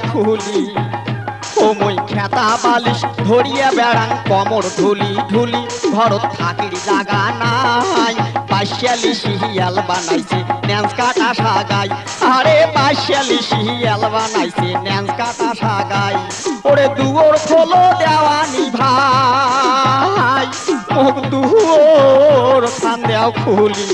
খুলি ও মই খেতা বালিশ ধরিয়া বেড়াং কমর ঢুলি ঢুলি ঘরত থাকির জাগা নাই পাশালি শিয়াল বানাইছে ন্যান্স কাটা সাগাই আরে পাশালি শিয়াল বানাইছে ন্যান্স কাটা সাগাই ওরে দুয়োর খোলো দেওয়ানি ভাই মুখ দুয়োর খান দেও খুলি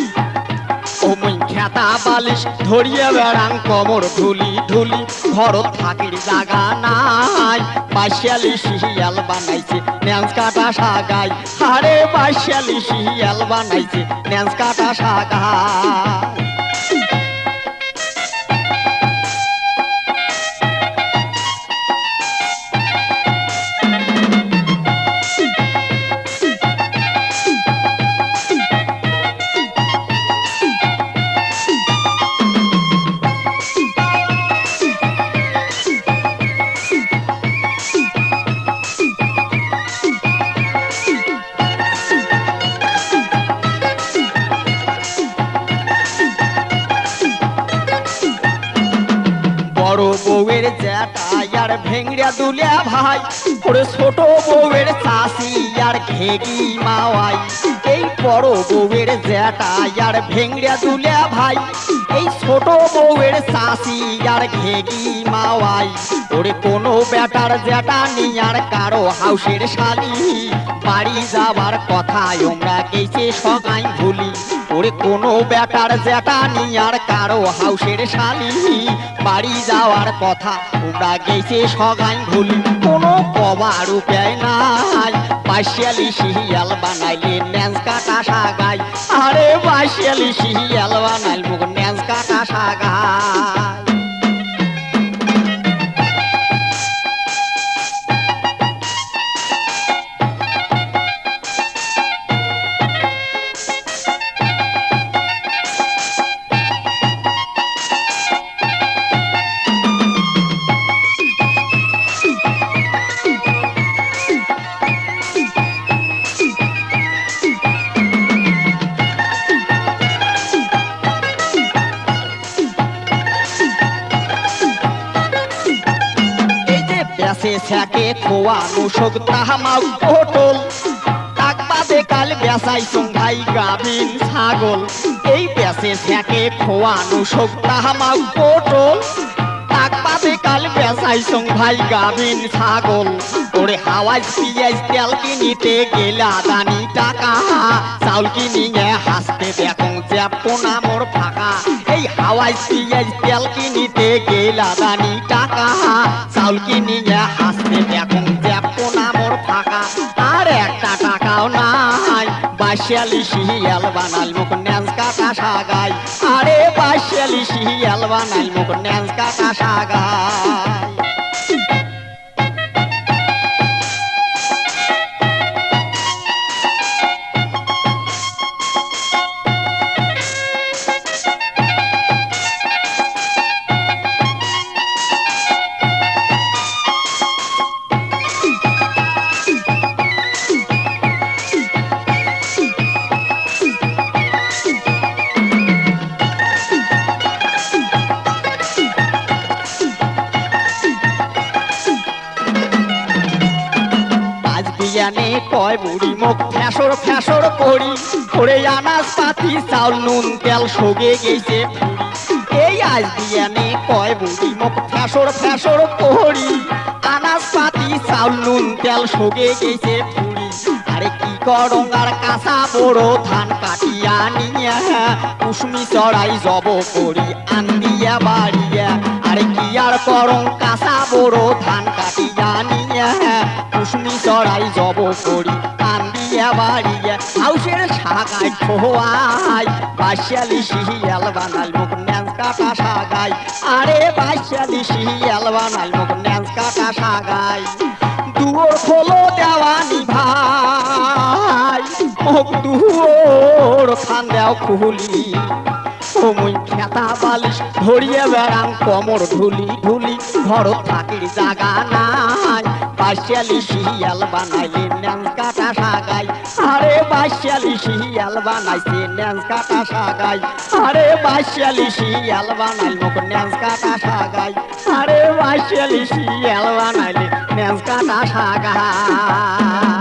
ও মই খেতা বালিশ ধরিয়া বেড়াং কমর ঢুলি ঢুলি ঘরত থাকির জাগা নাই পাশালি শিয়াল বানাইছে ন্যান্স কাটা সাগাই আরে পাশালি শিয়াল বানাইছে ন্যান্স কাটা সাগাই বড় বউয়ের জ্যাঠা আর ভেংড়া দুলিয়া ভাই ওরে ছোট বউয়ের চাষি আর ঘেগি মাওয়াই এই বড় বউয়ের জ্যাঠা আর ভেংড়া দুলিয়া ভাই এই ছোট বউয়ের চাষি আর ঘেগি মাওয়াই ওরে কোনো বেটার জ্যাঠা নিয়ার কারো হাউসের শালি বাড়ি যাবার কথা আমরা গেছে সগাই ভুলি ওরে কোনো বেটার জ্যাঠা নিয়ার কারো হাউসের শালি বাড়ি যাওয়ার কথা তোমরা গেছে সগাই ভুলি কোনো কবার উপায় নাই পাশালি শিয়াল বানাইলে ন্যান্স কাটা সাগাই আরে পাশালি শিয়াল বানাইল মুখ ন্যান্স কাটা সাগাই ছ্যাকে খোয়ানো শোক তাহামাও পটল তাকবাদে কাল বেসাইছং ভাই গাভিন ছাগল এই বেসে ছ্যাকে খোয়ানো শোক তাহামাও পটল তাকবাদে কাল বেসাইছং ভাই গাভিন ছাগল ওরে হাওয়াজ পিঁয়াজ তেল কিনিতে গেলা দানি টাকা চাউল কিনিয়ে হাসতে দেখো জ্যাপো না মোর ফাঁকা এই হাওয়াজ পিঁয়াজ তেল কিনিতে গেলা দানি টাকা চাউল কিনিয়ে হাসতে দেখো জ্যাপো না মোর ফাঁকা আর একটা টাকাও নাই পাশালি শিয়াল বানাইল মুখ ন্যান্স কাটা সাগাই আরে পাশালি শিয়াল বানাইল মুখ ন্যান্স কাটা সাগাই জানে কয় বুড়ি মুখ ফ্যাসর ফ্যাসর করি ওরে আনাজ পাতি চাউল নুন তেল সগে গেছে এই আজ দিয়ানে কয় বুড়ি মুখ ফ্যাসর ফ্যাসর করি আনাজ পাতি চাউল নুন তেল সগে গেছে ফুড়ি আরে কি করং আর কাঁচা বড় ধান কাটিয়া নিয়া কুসুমি চড়াই জব করি আন্দিয়া বাড়িয়া আরে কি আর করং কাঁচা বড় ধান কাটিয়া নিয়া কুসুমি চড়াই জব করি আন্দিয়া বাড়িয়া হাউসের সাগাই খোয়াই পাশালি শিয়াল বানাইল মুখ ন্যান্স কাটা সাগাই আরে পাশালি শিয়াল বানাইল মুখ ন্যান্স কাটা সাগাই দুয়োর খোলো দেওয়ানি ভাই মুখ দুয়োর খান দেও খুলি ও মই খেতা বালিশ ধরিয়া বেড়াং কমর ঢুলি ঢুলি ঘর থাকির জাগা নাই পাশালি শিয়াল বানাইলে ন্যান্স কাটা কাটা সাগাই আরে বাইশালি শিয়াল বানাইছে ন্যাজ কাটা সাগাই আরে বাইশালি শিয়াল বানাইল মুখ ন্যাজ কাটা সাগাই আরে বাইশালি শিয়াল বানাইলে ন্যাজ কাটা সাগাই